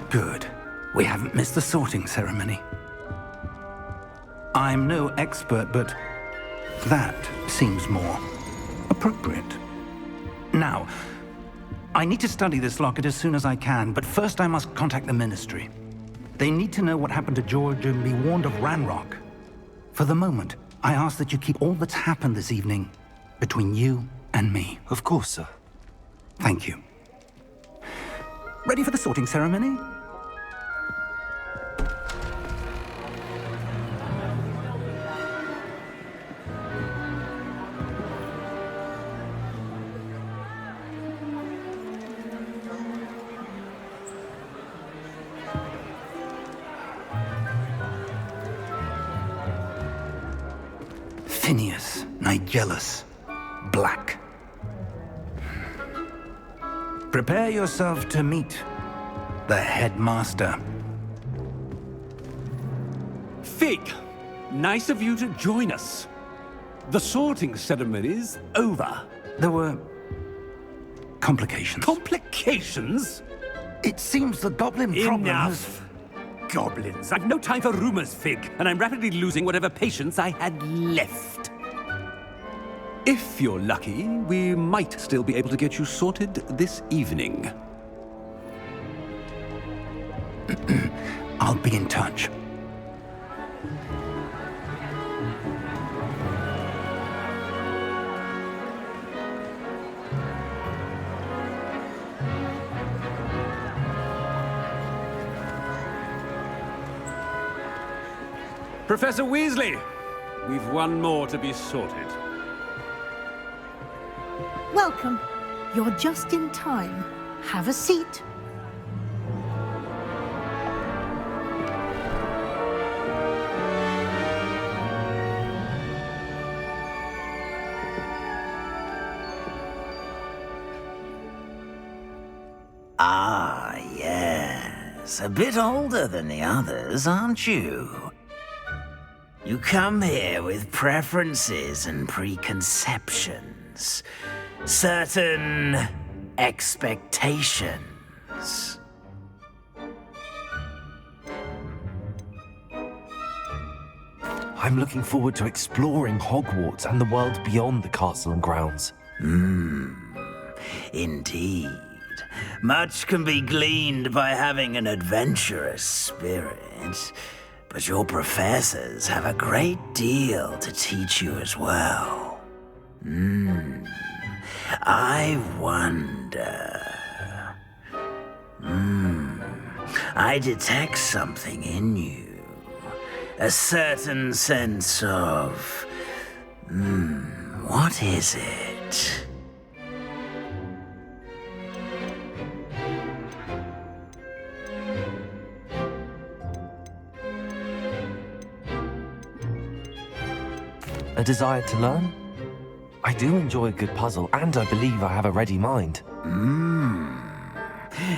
Good. We haven't missed the sorting ceremony. I'm no expert, but that seems more appropriate. Now, I need to study this locket as soon as I can, but first I must contact the Ministry. They need to know what happened to George and be warned of Ranrock. For the moment, I ask that you keep all that's happened this evening between you and me. Of course, sir. Thank you. Ready for the sorting ceremony? Phineas, Nigellus, Black. Prepare yourself to meet the headmaster. Fig, nice of you to join us. The sorting ceremony's over. There were complications. Complications? It seems the goblin problem Enough. Goblins. I've no time for rumors, Fig, and I'm rapidly losing whatever patience I had left. If you're lucky, we might still be able to get you sorted this evening. I'll be in touch. Professor Weasley, we've one more to be sorted. Welcome. You're just in time. Have a seat. Ah, yes. A bit older than the others, aren't you? You come here with preferences and preconceptions. Certain expectations. I'm looking forward to exploring Hogwarts and the world beyond the castle and grounds. Indeed. Much can be gleaned by having an adventurous spirit, but your professors have a great deal to teach you as well. I wonder... I detect something in you. A certain sense of... what is it? A desire to learn? I do enjoy a good puzzle, and I believe I have a ready mind.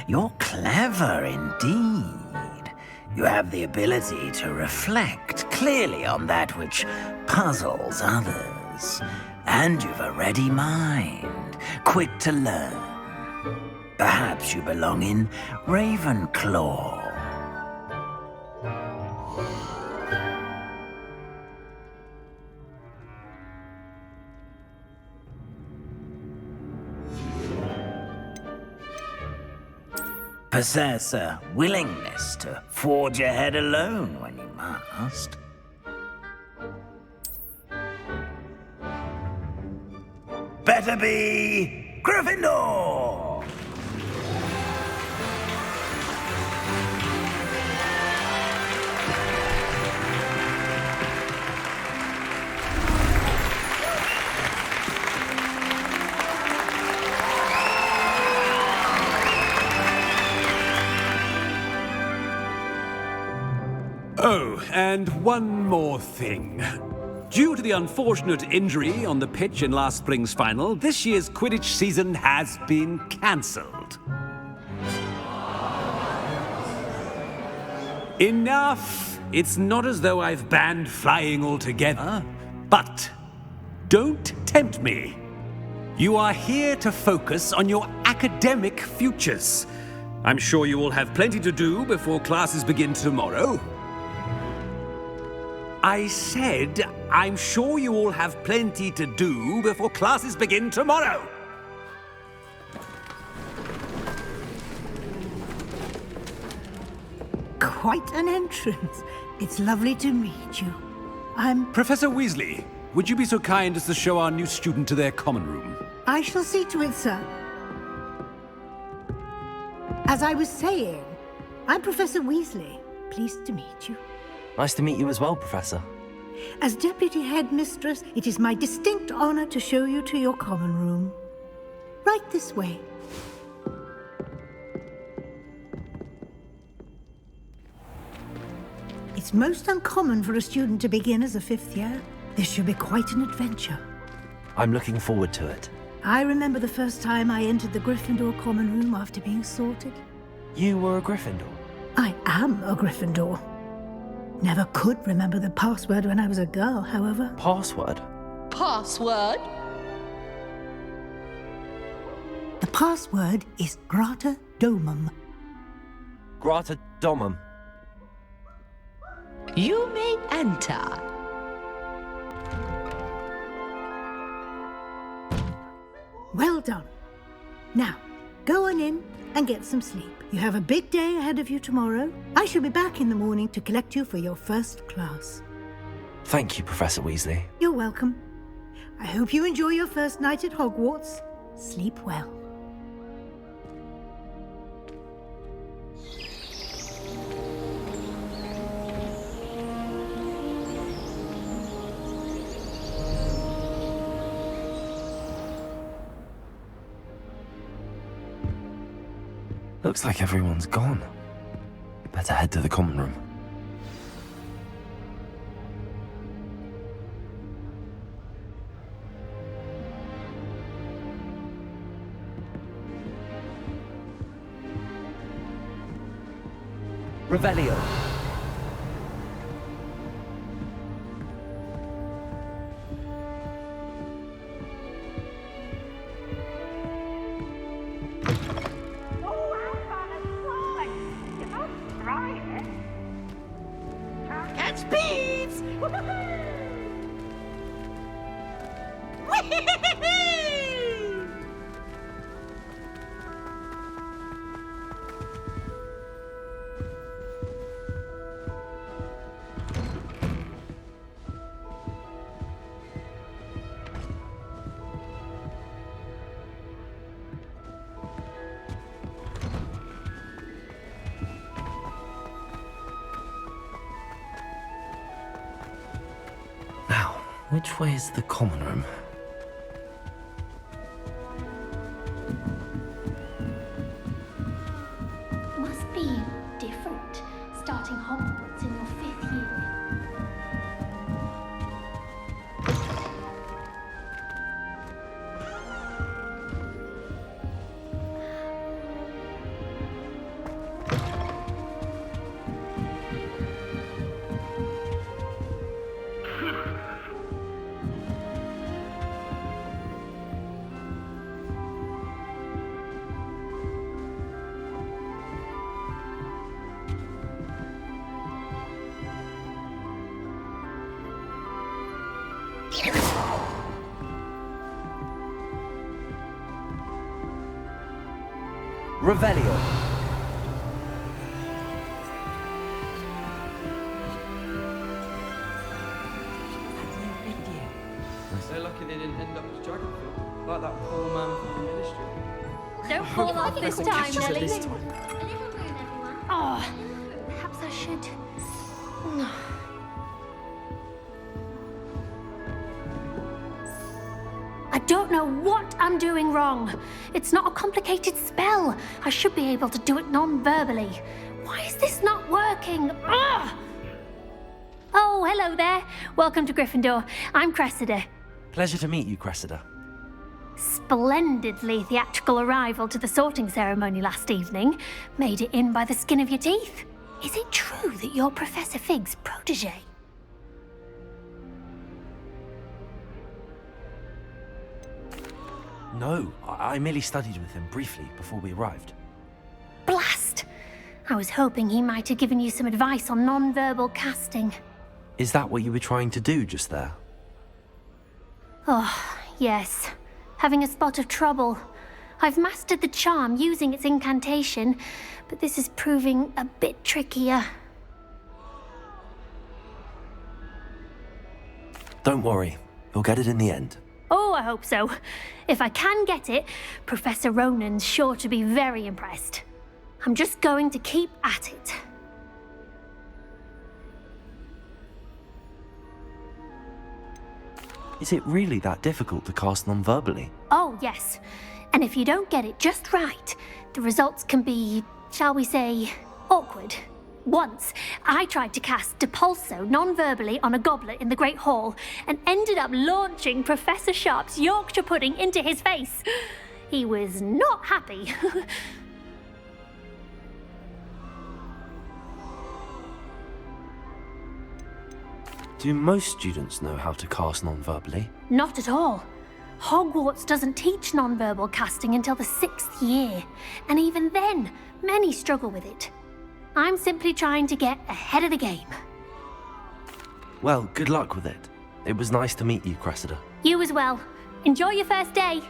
You're clever indeed. You have the ability to reflect clearly on that which puzzles others. And you've a ready mind, quick to learn. Perhaps you belong in Ravenclaw. Possess a willingness to forge ahead alone when you must. Better be Gryffindor! Oh, and one more thing. Due to the unfortunate injury on the pitch in last spring's final, this year's Quidditch season has been cancelled. Enough! It's not as though I've banned flying altogether, but don't tempt me. You are here to focus on your academic futures. I'm sure you all have plenty to do before classes begin tomorrow. I said, I'm sure you all have plenty to do before classes begin tomorrow. Quite an entrance. It's lovely to meet you. Professor Weasley, would you be so kind as to show our new student to their common room? I shall see to it, sir. As I was saying, I'm Professor Weasley. Pleased to meet you. Nice to meet you as well, Professor. As Deputy Headmistress, it is my distinct honor to show you to your common room. Right this way. It's most uncommon for a student to begin as a fifth year. This should be quite an adventure. I'm looking forward to it. I remember the first time I entered the Gryffindor common room after being sorted. You were a Gryffindor? I am a Gryffindor. Never could remember the password when I was a girl, however. Password? Password? The password is Grata Domum. Grata Domum. You may enter. Well done. Now, go on in and get some sleep. You have a big day ahead of you tomorrow. I shall be back in the morning to collect you for your first class. Thank you, Professor Weasley. You're welcome. I hope you enjoy your first night at Hogwarts. Sleep well. Looks like everyone's gone. Better head to the common room. Revelio. Catch bees! Now, which way is the common room? Must be different, starting Hogwarts in your fifth year. Revelio. They're lucky they didn't end up as Dragonfield, like that poor man from the Ministry. Don't fall off this time, Nelly. This time. A little room, everyone. Oh, perhaps I should. I don't know what I'm doing wrong. It's not a complicated spell. I should be able to do it non-verbally. Why is this not working? Ugh! Oh, hello there. Welcome to Gryffindor. I'm Cressida. Pleasure to meet you, Cressida. Splendidly theatrical arrival to the sorting ceremony last evening. Made it in by the skin of your teeth. Is it true that you're Professor Fig's protege? No, I merely studied with him briefly before we arrived. Blast I was hoping he might have given you some advice on non-verbal casting. Is that what you were trying to do just there? Oh, yes. Having a spot of trouble. I've mastered the charm using its incantation, but this is proving a bit trickier. Don't worry, you'll get it in the end. Oh, I hope so. If I can get it, Professor Ronan's sure to be very impressed. I'm just going to keep at it. Is it really that difficult to cast non-verbally? Oh, yes. And if you don't get it just right, the results can be, shall we say, awkward. Once, I tried to cast Depulso non-verbally on a goblet in the Great Hall and ended up launching Professor Sharp's Yorkshire pudding into his face. He was not happy. Do most students know how to cast non-verbally? Not at all. Hogwarts doesn't teach non-verbal casting until the 6th year, and even then, many struggle with it. I'm simply trying to get ahead of the game. Well, good luck with it. It was nice to meet you, Cressida. You as well. Enjoy your first day.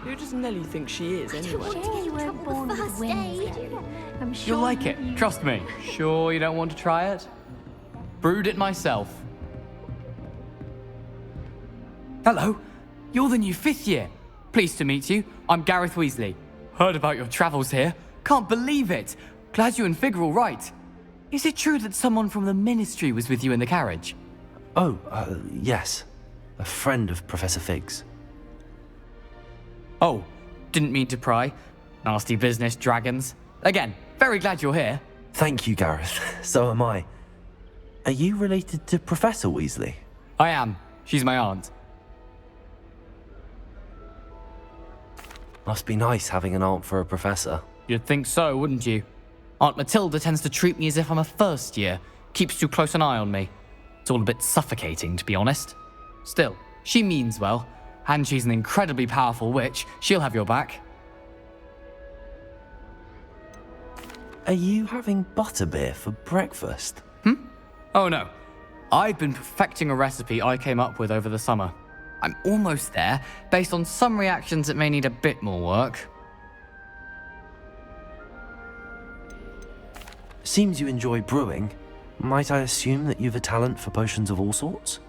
Who does Nellie think she is, anyway? Sure you weren't born with wings, Harry. I'm sure You'll like it, trust me. Sure you don't want to try it? Brewed it myself. Hello, you're the new 5th year. Pleased to meet you. I'm Gareth Weasley. Heard about your travels here. Can't believe it. Glad you and Fig are all right. Is it true that someone from the Ministry was with you in the carriage? Oh, yes. A friend of Professor Fig's. Oh, didn't mean to pry. Nasty business, dragons. Again, very glad you're here. Thank you, Gareth. So am I. Are you related to Professor Weasley? I am. She's my aunt. Must be nice having an aunt for a professor. You'd think so, wouldn't you? Aunt Matilda tends to treat me as if I'm a first year. Keeps too close an eye on me. It's all a bit suffocating, to be honest. Still, she means well. And she's an incredibly powerful witch. She'll have your back. Are you having butterbeer for breakfast? Oh no. I've been perfecting a recipe I came up with over the summer. I'm almost there, based on some reactions that may need a bit more work. Seems you enjoy brewing. Might I assume that you've a talent for potions of all sorts?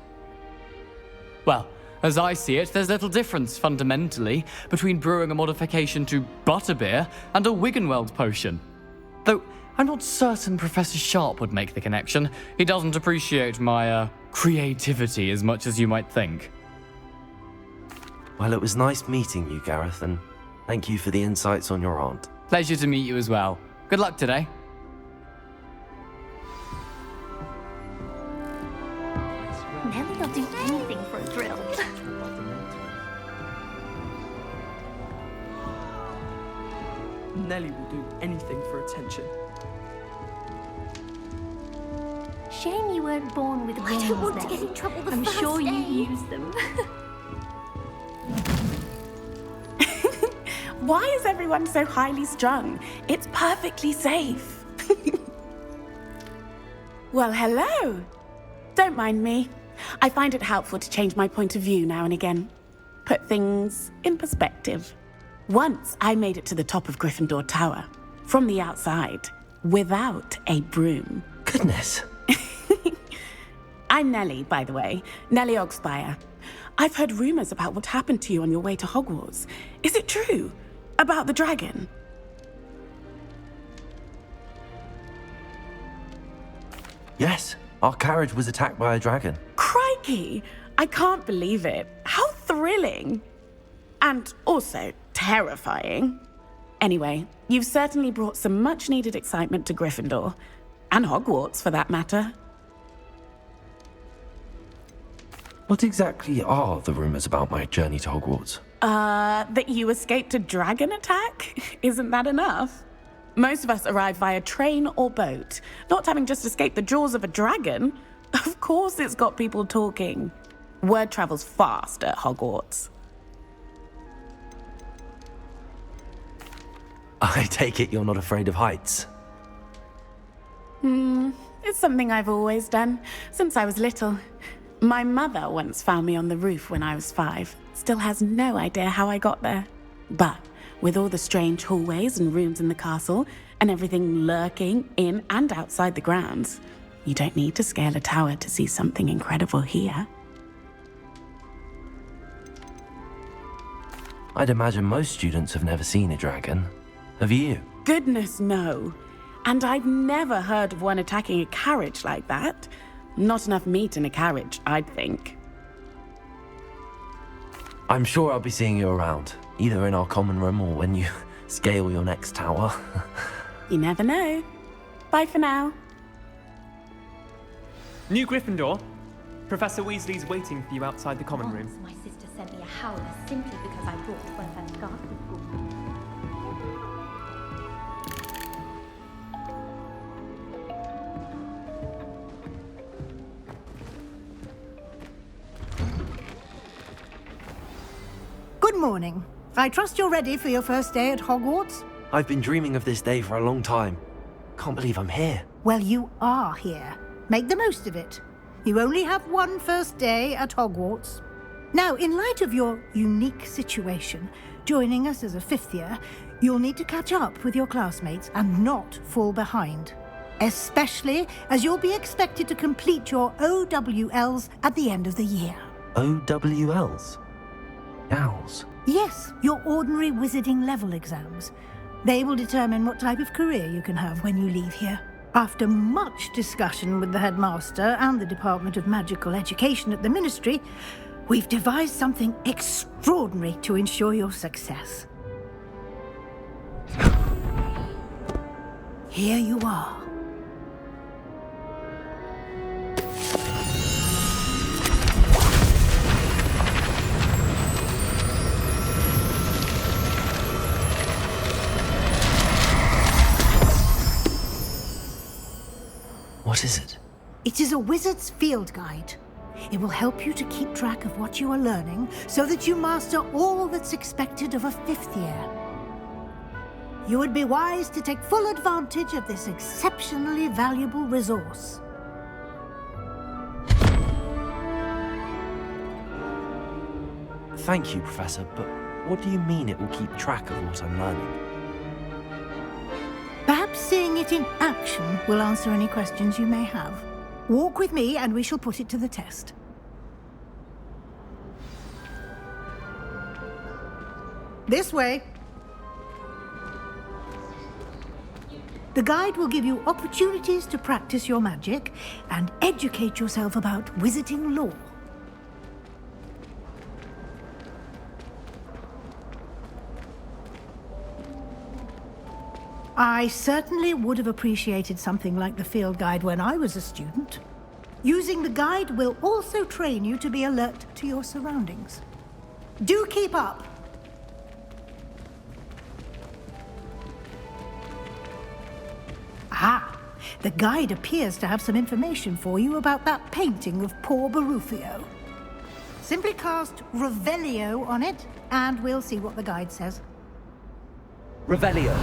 Well, as I see it, there's little difference, fundamentally, between brewing a modification to butterbeer and a Wiggenweld potion. Though, I'm not certain Professor Sharp would make the connection. He doesn't appreciate my, creativity as much as you might think. Well, it was nice meeting you, Gareth, and thank you for the insights on your aunt. Pleasure to meet you as well. Good luck today. Nellie will do anything for a thrill. Nellie will do anything for attention. Shame you weren't born with wings, I don't want to Nellie. get in trouble the I'm first sure you day. use them. Why is everyone so highly strung? It's perfectly safe. Well, hello. Don't mind me. I find it helpful to change my point of view now and again. Put things in perspective. Once I made it to the top of Gryffindor Tower, from the outside, without a broom. Goodness. I'm Nellie, by the way. Nellie Ogspire. I've heard rumors about what happened to you on your way to Hogwarts. Is it true? About the dragon? Yes, our carriage was attacked by a dragon. Crikey! I can't believe it. How thrilling! And also terrifying. Anyway, you've certainly brought some much-needed excitement to Gryffindor. And Hogwarts, for that matter. What exactly are the rumours about my journey to Hogwarts? That you escaped a dragon attack? Isn't that enough? Most of us arrive via train or boat, not having just escaped the jaws of a dragon. Of course it's got people talking. Word travels fast at Hogwarts. I take it you're not afraid of heights. It's something I've always done, since I was little. My mother once found me on the roof when I was 5. Still has no idea how I got there. But with all the strange hallways and rooms in the castle, and everything lurking in and outside the grounds, you don't need to scale a tower to see something incredible here. I'd imagine most students have never seen a dragon. Have you? Goodness, no. And I've never heard of one attacking a carriage like that. Not enough meat in a carriage, I'd think. I'm sure I'll be seeing you around, either in our common room or when you scale your next tower. You never know. Bye for now. New Gryffindor. Professor Weasley's waiting for you outside the common room. Once my sister sent me a howler simply because I brought one of her garden tools. Good morning. I trust you're ready for your first day at Hogwarts? I've been dreaming of this day for a long time. Can't believe I'm here. Well, you are here. Make the most of it. You only have one first day at Hogwarts. Now, in light of your unique situation, joining us as a 5th year, you'll need to catch up with your classmates and not fall behind. Especially as you'll be expected to complete your OWLs at the end of the year. OWLs? Owls? Yes, your ordinary wizarding level exams. They will determine what type of career you can have when you leave here. After much discussion with the headmaster and the Department of Magical Education at the Ministry, we've devised something extraordinary to ensure your success. Here you are. What is it? It is a wizard's field guide. It will help you to keep track of what you are learning so that you master all that's expected of a 5th year. You would be wise to take full advantage of this exceptionally valuable resource. Thank you, Professor, but what do you mean it will keep track of what I'm learning? Perhaps seeing it in action will answer any questions you may have. Walk with me and we shall put it to the test. This way. The guide will give you opportunities to practice your magic and educate yourself about wizarding lore. I certainly would have appreciated something like the field guide when I was a student. Using the guide will also train you to be alert to your surroundings. Do keep up! Ah, the guide appears to have some information for you about that painting of poor Barufio. Simply cast Revelio on it, and we'll see what the guide says. Revelio.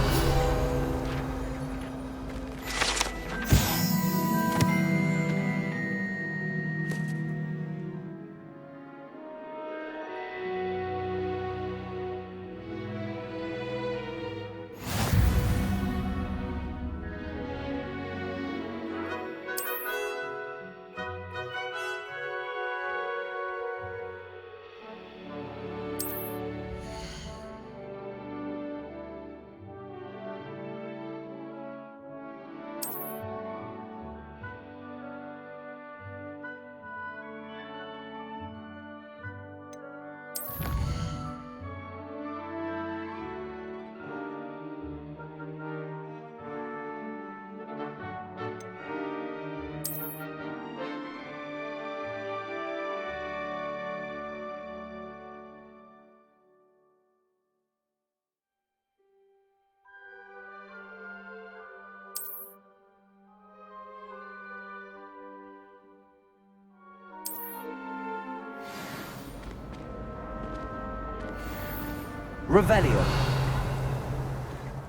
Revelio.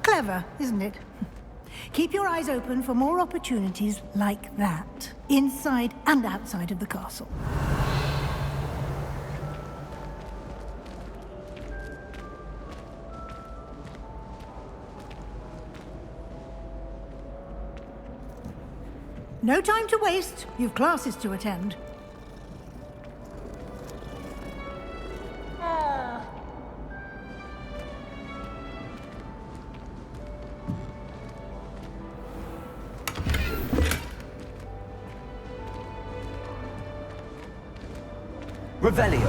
Clever, isn't it? Keep your eyes open for more opportunities like that, inside and outside of the castle. No time to waste. You've classes to attend. Revelio.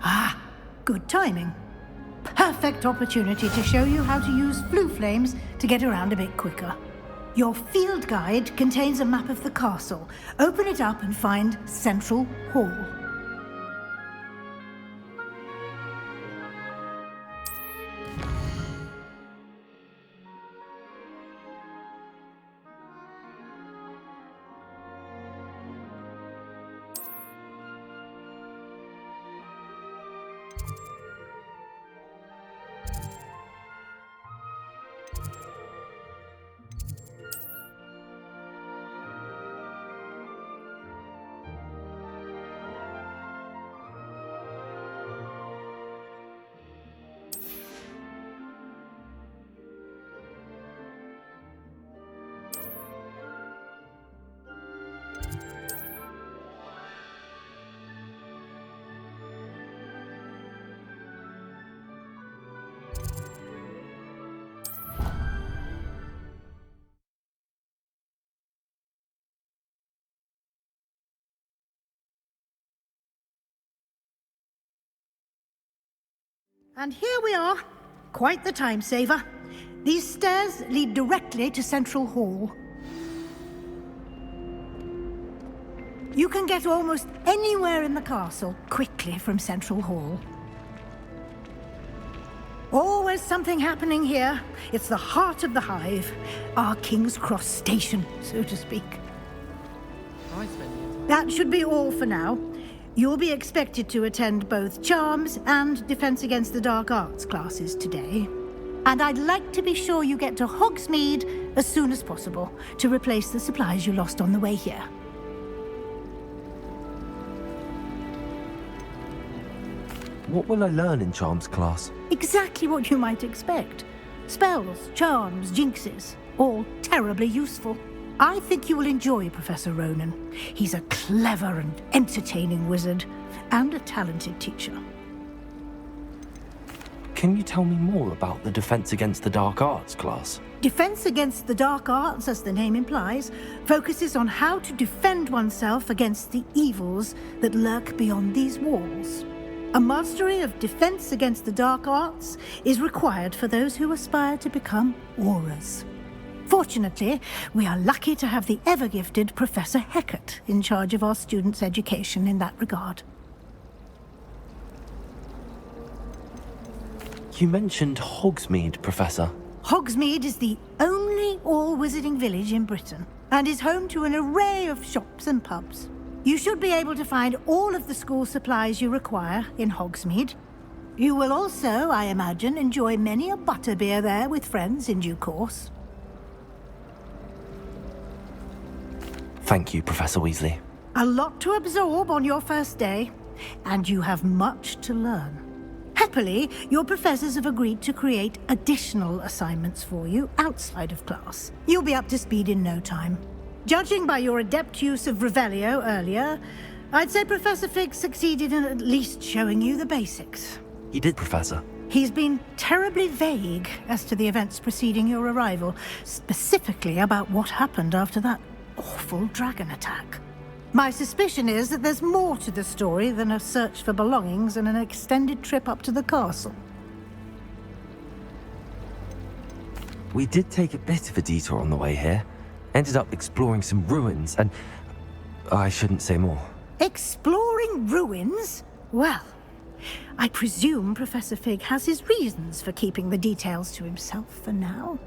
Ah, good timing. Perfect opportunity to show you how to use flue flames to get around a bit quicker. Your field guide contains a map of the castle. Open it up and find Central Hall. And here we are. Quite the time saver. These stairs lead directly to Central Hall. You can get almost anywhere in the castle quickly from Central Hall. Always something happening here. It's the heart of the hive. Our King's Cross station, so to speak. That should be all for now. You'll be expected to attend both Charms and Defense Against the Dark Arts classes today. And I'd like to be sure you get to Hogsmeade as soon as possible to replace the supplies you lost on the way here. What will I learn in Charms class? Exactly what you might expect. Spells, charms, jinxes, all terribly useful. I think you will enjoy Professor Ronan. He's a clever and entertaining wizard, and a talented teacher. Can you tell me more about the Defense Against the Dark Arts class? Defense Against the Dark Arts, as the name implies, focuses on how to defend oneself against the evils that lurk beyond these walls. A mastery of Defense Against the Dark Arts is required for those who aspire to become Aurors. Fortunately, we are lucky to have the ever-gifted Professor Hecat in charge of our students' education in that regard. You mentioned Hogsmeade, Professor. Hogsmeade is the only all-wizarding village in Britain, and is home to an array of shops and pubs. You should be able to find all of the school supplies you require in Hogsmeade. You will also, I imagine, enjoy many a butterbeer there with friends in due course. Thank you, Professor Weasley. A lot to absorb on your first day, and you have much to learn. Happily, your professors have agreed to create additional assignments for you outside of class. You'll be up to speed in no time. Judging by your adept use of Revelio earlier, I'd say Professor Fig succeeded in at least showing you the basics. He did, Professor. He's been terribly vague as to the events preceding your arrival, specifically about what happened after that awful dragon attack. My suspicion is that there's more to the story than a search for belongings and an extended trip up to the castle. We did take a bit of a detour on the way here. Ended up exploring some ruins and... I shouldn't say more. Exploring ruins? Well, I presume Professor Fig has his reasons for keeping the details to himself for now.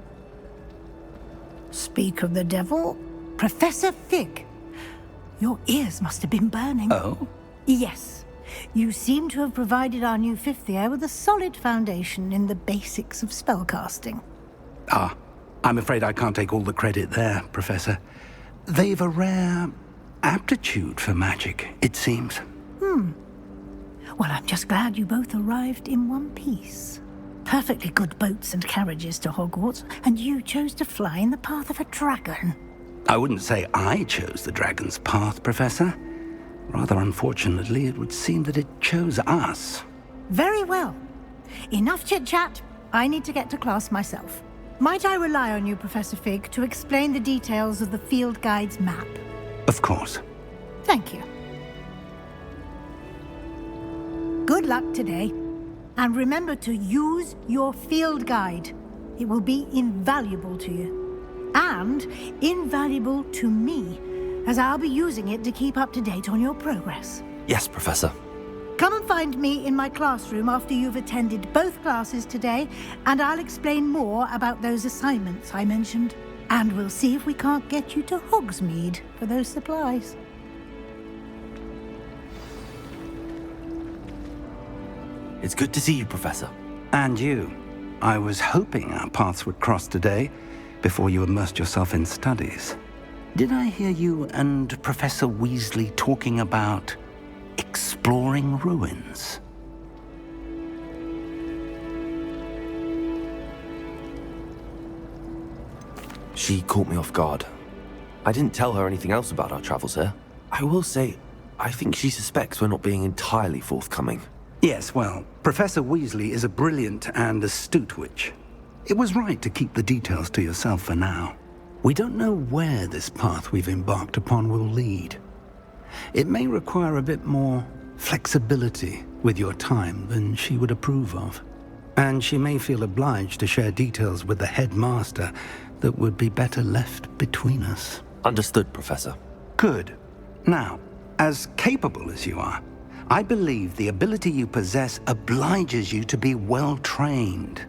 Speak of the devil, Professor Fig, your ears must have been burning. Oh? Yes. You seem to have provided our new fifth year with a solid foundation in the basics of spellcasting. Ah, I'm afraid I can't take all the credit there, Professor. They've a rare aptitude for magic, it seems. Well, I'm just glad you both arrived in one piece. Perfectly good boats and carriages to Hogwarts, and you chose to fly in the path of a dragon. I wouldn't say I chose the dragon's path, Professor. Rather unfortunately, it would seem that it chose us. Very well. Enough chit-chat. I need to get to class myself. Might I rely on you, Professor Fig, to explain the details of the field guide's map? Of course. Thank you. Good luck today. And remember to use your field guide. It will be invaluable to you. And invaluable to me, as I'll be using it to keep up to date on your progress. Yes, Professor. Come and find me in my classroom after you've attended both classes today, and I'll explain more about those assignments I mentioned. And we'll see if we can't get you to Hogsmeade for those supplies. It's good to see you, Professor. And you. I was hoping our paths would cross today, before you immersed yourself in studies. Did I hear you and Professor Weasley talking about exploring ruins? She caught me off guard. I didn't tell her anything else about our travels here. I will say, I think she suspects we're not being entirely forthcoming. Yes, well, Professor Weasley is a brilliant and astute witch. It was right to keep the details to yourself for now. We don't know where this path we've embarked upon will lead. It may require a bit more flexibility with your time than she would approve of. And she may feel obliged to share details with the headmaster that would be better left between us. Understood, Professor. Good. Now, as capable as you are, I believe the ability you possess obliges you to be well-trained.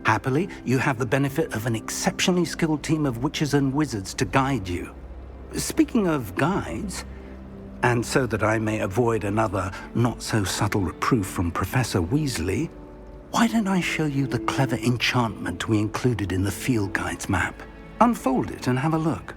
Happily, you have the benefit of an exceptionally skilled team of witches and wizards to guide you. Speaking of guides, and so that I may avoid another not-so-subtle reproof from Professor Weasley, why don't I show you the clever enchantment we included in the field guide's map? Unfold it and have a look.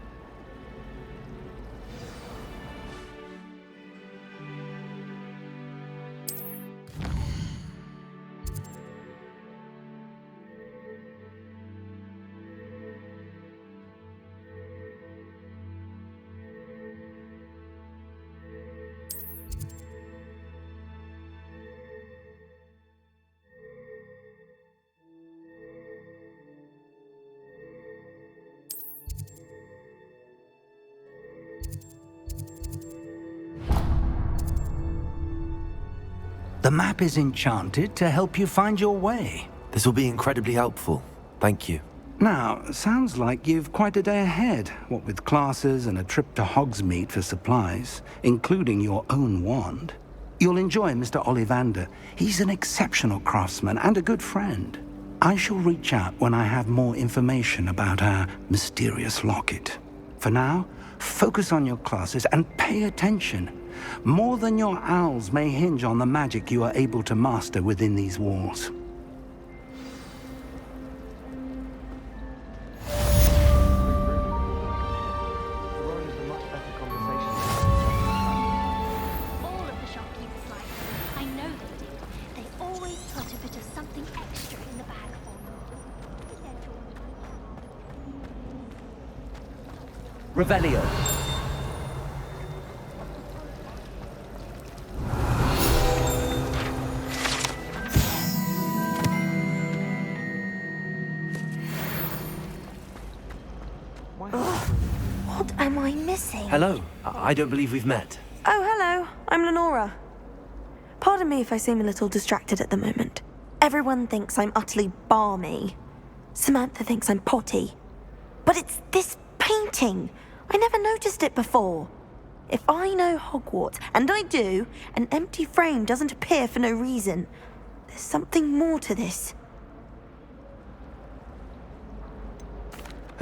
The map is enchanted to help you find your way. This will be incredibly helpful. Thank you. Now, sounds like you've quite a day ahead, what with classes and a trip to Hogsmeade for supplies, including your own wand. You'll enjoy Mr. Ollivander. He's an exceptional craftsman and a good friend. I shall reach out when I have more information about our mysterious locket. For now, focus on your classes and pay attention. More than your owls may hinge on the magic you are able to master within these walls. All of the shopkeepers like it. I know they do. They always put a bit of something extra in the bag for me. Revelio. What am I missing? Hello. I don't believe we've met. Oh, hello. I'm Lenora. Pardon me if I seem a little distracted at the moment. Everyone thinks I'm utterly balmy. Samantha thinks I'm potty. But it's this painting. I never noticed it before. If I know Hogwarts, and I do, an empty frame doesn't appear for no reason. There's something more to this.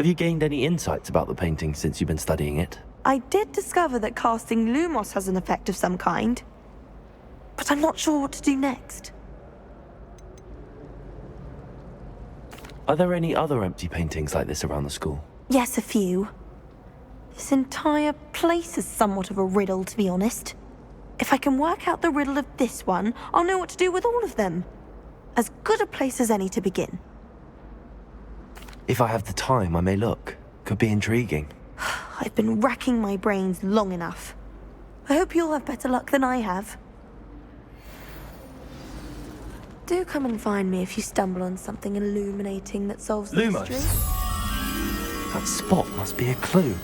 Have you gained any insights about the painting since you've been studying it? I did discover that casting Lumos has an effect of some kind, but I'm not sure what to do next. Are there any other empty paintings like this around the school? Yes, a few. This entire place is somewhat of a riddle, to be honest. If I can work out the riddle of this one, I'll know what to do with all of them. As good a place as any to begin. If I have the time, I may look. Could be intriguing. I've been racking my brains long enough. I hope you'll have better luck than I have. Do come and find me if you stumble on something illuminating that solves the Lumos. mystery. That spot must be a clue.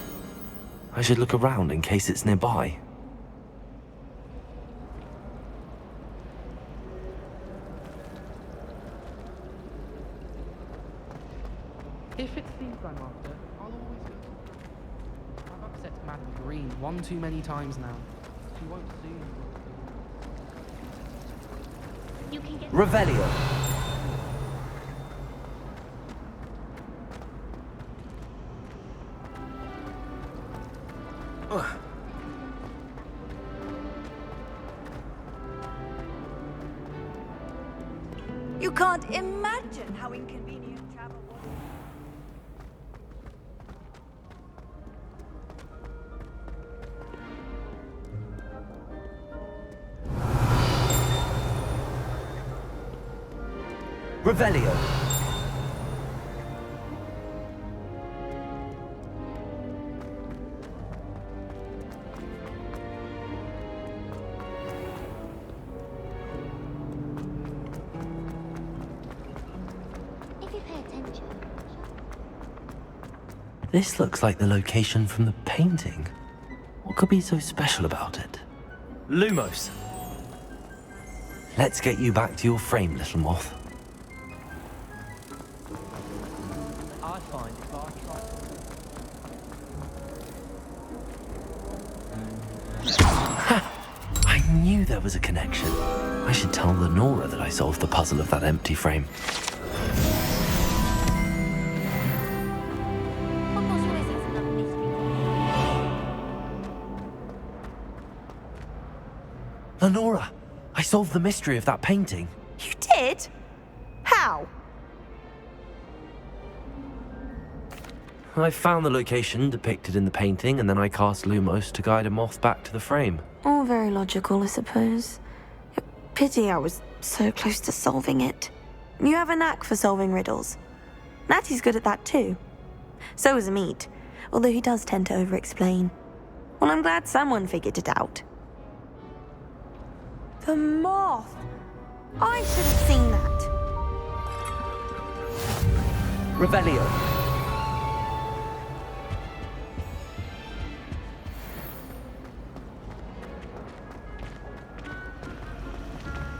I should look around in case it's nearby. If it's these I'm after, I'll always go. I've upset Madam Green one too many times now. She won't soon. You can get Revelio. You can't imagine how inconvenient travel was. Revelio. if you pay attention. This looks like the location from the painting. What could be so special about it? Lumos. Let's get you back to your frame, little moth. I find if I try. I knew there was a connection. I should tell Lenora that I solved the puzzle of that empty frame. Hogwarts always has another mystery. Lenora, I solved the mystery of that painting. You did? How? I found the location depicted in the painting, and then I cast Lumos to guide a moth back to the frame. All very logical, I suppose. Pity I was so close to solving it. You have a knack for solving riddles. Natty's good at that too. So is Amit, although he does tend to over-explain. Well, I'm glad someone figured it out. The moth! I should have seen that. Revelio.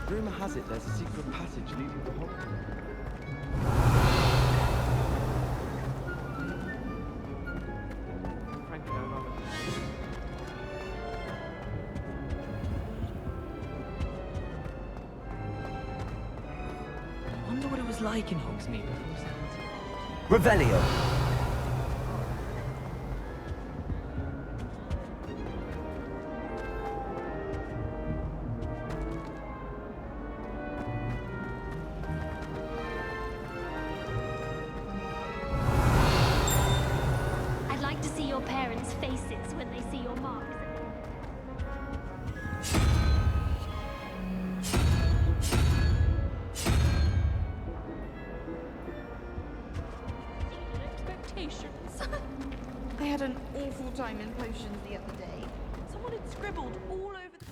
Rumor has it there's a secret passage leading to Hogwarts. Frankly, I'd rather. I wonder what it was like in Hogsmeade before Sands. Revelio. I'd like to see your parents' faces when they see your marks. Expectations. I had an awful time in potions the other day. Someone had scribbled all over the...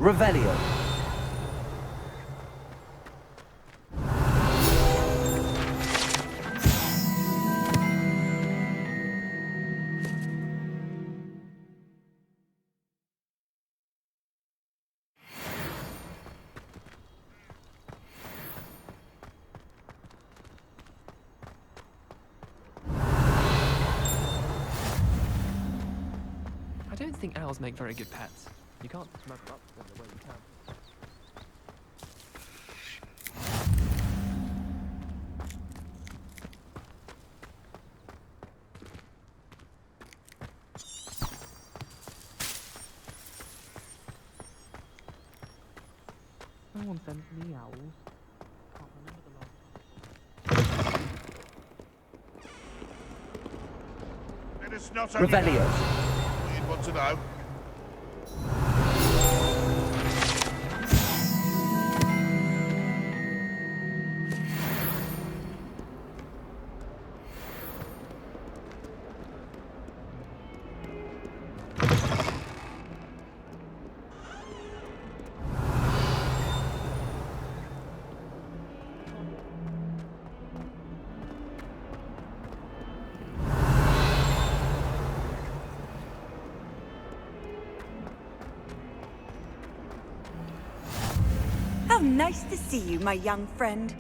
Revelio. I don't think owls make very good pets. You can't smoke them up the way you can. No one sends me owls. Can't remember the last time. It is not Revelio. You'd want to know. How nice to see you, my young friend.